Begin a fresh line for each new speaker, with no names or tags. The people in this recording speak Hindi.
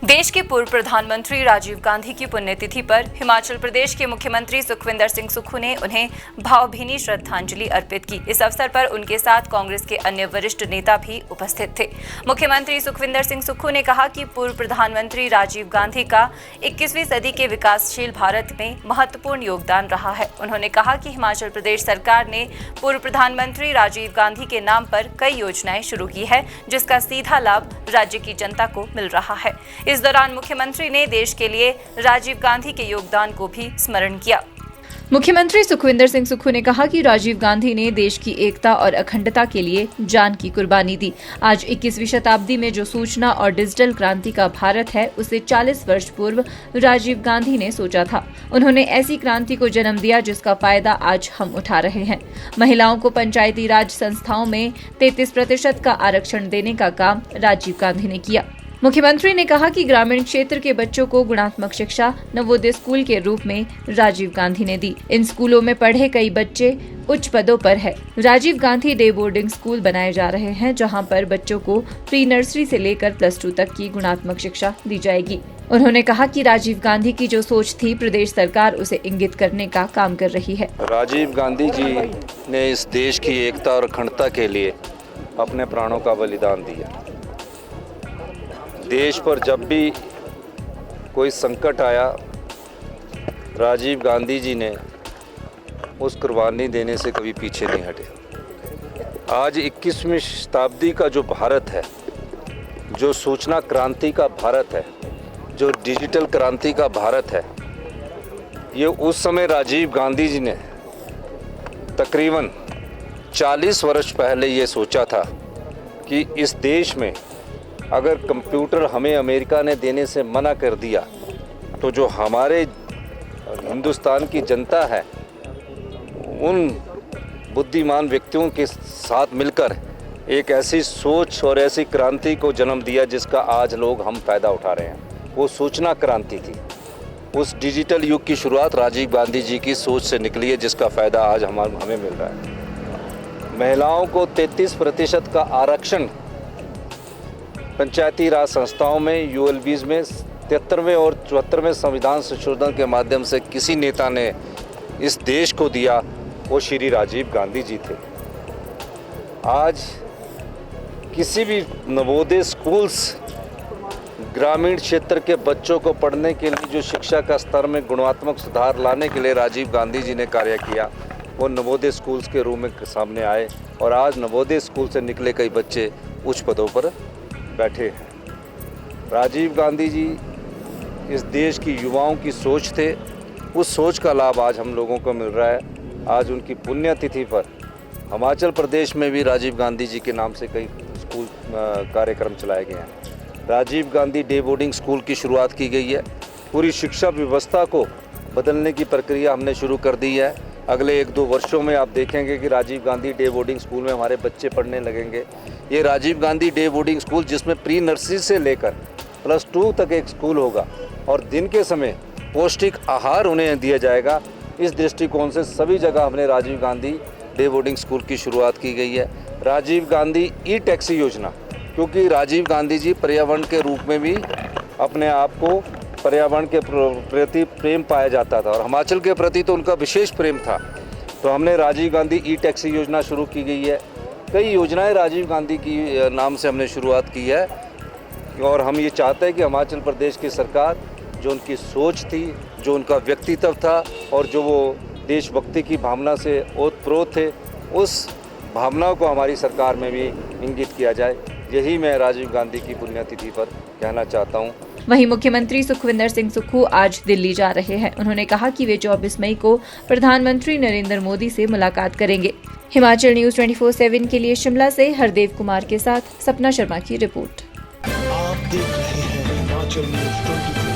देश के पूर्व प्रधानमंत्री राजीव गांधी की पुण्यतिथि पर हिमाचल प्रदेश के मुख्यमंत्री सुखविंदर सिंह सुक्खू ने उन्हें भावभीनी श्रद्धांजलि अर्पित की। इस अवसर पर उनके साथ कांग्रेस के अन्य वरिष्ठ नेता भी उपस्थित थे। मुख्यमंत्री सुखविंदर सिंह सुक्खू ने कहा कि पूर्व प्रधानमंत्री राजीव गांधी का 21वीं सदी के विकासशील भारत में महत्वपूर्ण योगदान रहा है। उन्होंने कहा कि हिमाचल प्रदेश सरकार ने पूर्व प्रधानमंत्री राजीव गांधी के नाम पर कई योजनाएं शुरू की है, जिसका सीधा लाभ राज्य की जनता को मिल रहा है। इस दौरान मुख्यमंत्री ने देश के लिए राजीव गांधी के योगदान को भी स्मरण किया। मुख्यमंत्री सुखविंदर सिंह सुक्खू ने कहा कि राजीव गांधी ने देश की एकता और अखंडता के लिए जान की कुर्बानी दी। आज 21वीं शताब्दी में जो सूचना और डिजिटल क्रांति का भारत है, उसे 40 वर्ष पूर्व राजीव गांधी ने सोचा था। उन्होंने ऐसी क्रांति को जन्म दिया जिसका फायदा आज हम उठा रहे हैं। महिलाओं को पंचायती राज संस्थाओं में 33% का आरक्षण देने का काम राजीव गांधी ने किया। मुख्यमंत्री ने कहा कि ग्रामीण क्षेत्र के बच्चों को गुणात्मक शिक्षा नवोदय स्कूल के रूप में राजीव गांधी ने दी। इन स्कूलों में पढ़े कई बच्चे उच्च पदों पर है। Rajiv Gandhi day boarding school बनाए जा रहे हैं, जहां पर बच्चों को प्री नर्सरी से लेकर प्लस 2 तक की गुणात्मक शिक्षा दी जाएगी। उन्होंने कहा कि राजीव गांधी की जो सोच थी, प्रदेश सरकार उसे इंगित करने का काम कर रही है।
राजीव गांधी जी ने इस देश की एकता और अखंडता के लिए अपने प्राणों का बलिदान दिया। देश पर जब भी कोई संकट आया, राजीव गांधी जी ने उस कुर्बानी देने से कभी पीछे नहीं हटे। आज 21वीं शताब्दी का जो भारत है, जो सूचना क्रांति का भारत है, जो डिजिटल क्रांति का भारत है, ये उस समय राजीव गांधी जी ने तकरीबन 40 वर्ष पहले ये सोचा था कि इस देश में अगर कंप्यूटर हमें अमेरिका ने देने से मना कर दिया, तो जो हमारे हिंदुस्तान की जनता है, उन बुद्धिमान व्यक्तियों के साथ मिलकर एक ऐसी सोच और ऐसी क्रांति को जन्म दिया जिसका आज लोग हम फ़ायदा उठा रहे हैं। वो सूचना क्रांति थी। उस डिजिटल युग की शुरुआत राजीव गांधी जी की सोच से निकली है, जिसका फ़ायदा आज हमें मिल रहा है। महिलाओं को 33% का आरक्षण पंचायती राज संस्थाओं में, यूएलबीज में 73वें और 74वें संविधान संशोधन के माध्यम से किसी नेता ने इस देश को दिया, वो श्री राजीव गांधी जी थे। आज किसी भी नवोदय स्कूल्स, ग्रामीण क्षेत्र के बच्चों को पढ़ने के लिए जो शिक्षा का स्तर में गुणात्मक सुधार लाने के लिए राजीव गांधी जी ने कार्य किया, वो नवोदय स्कूल्स के रूप में सामने आए और आज नवोदय स्कूल से निकले कई बच्चे उच्च पदों पर बैठे हैं। राजीव गांधी जी इस देश की युवाओं की सोच थे। उस सोच का लाभ आज हम लोगों को मिल रहा है। आज उनकी पुण्यतिथि पर हिमाचल प्रदेश में भी राजीव गांधी जी के नाम से कई स्कूल कार्यक्रम चलाए गए हैं। Rajiv Gandhi day boarding school की शुरुआत की गई है। पूरी शिक्षा व्यवस्था को बदलने की प्रक्रिया हमने शुरू कर दी है। अगले 1-2 वर्षों में आप देखेंगे कि Rajiv Gandhi day boarding school में हमारे बच्चे पढ़ने लगेंगे। ये Rajiv Gandhi day boarding school, जिसमें प्री नर्सरी से लेकर प्लस 2 तक एक स्कूल होगा और दिन के समय पौष्टिक आहार उन्हें दिया जाएगा। इस दृष्टिकोण से सभी जगह हमने Rajiv Gandhi day boarding school की शुरुआत की गई है। राजीव गांधी ई टैक्सी योजना, क्योंकि राजीव गांधी जी पर्यावरण के रूप में भी अपने आप को पर्यावरण के प्रति प्रेम पाया जाता था और हिमाचल के प्रति तो उनका विशेष प्रेम था। तो हमने राजीव गांधी ई टैक्सी योजना शुरू की गई है। कई योजनाएं राजीव गांधी की नाम से हमने शुरुआत की है और हम ये चाहते हैं कि हिमाचल प्रदेश की सरकार, जो उनकी सोच थी, जो उनका व्यक्तित्व था और जो वो देशभक्ति की भावना से ओतप्रोत थे, उस भावना को हमारी सरकार में भी इंगित किया जाए। यही मैं राजीव गांधी की पुण्यतिथि पर कहना चाहता हूँ।
वहीं मुख्यमंत्री सुखविंदर सिंह सुक्खू आज दिल्ली जा रहे हैं। उन्होंने कहा कि वे 24 मई को प्रधानमंत्री नरेंद्र मोदी से मुलाकात करेंगे। हिमाचल न्यूज़ 24/7 के लिए शिमला से हरदेव कुमार के साथ सपना शर्मा की रिपोर्ट।
आप देख रहे हैं हिमाचल न्यूज़ 24।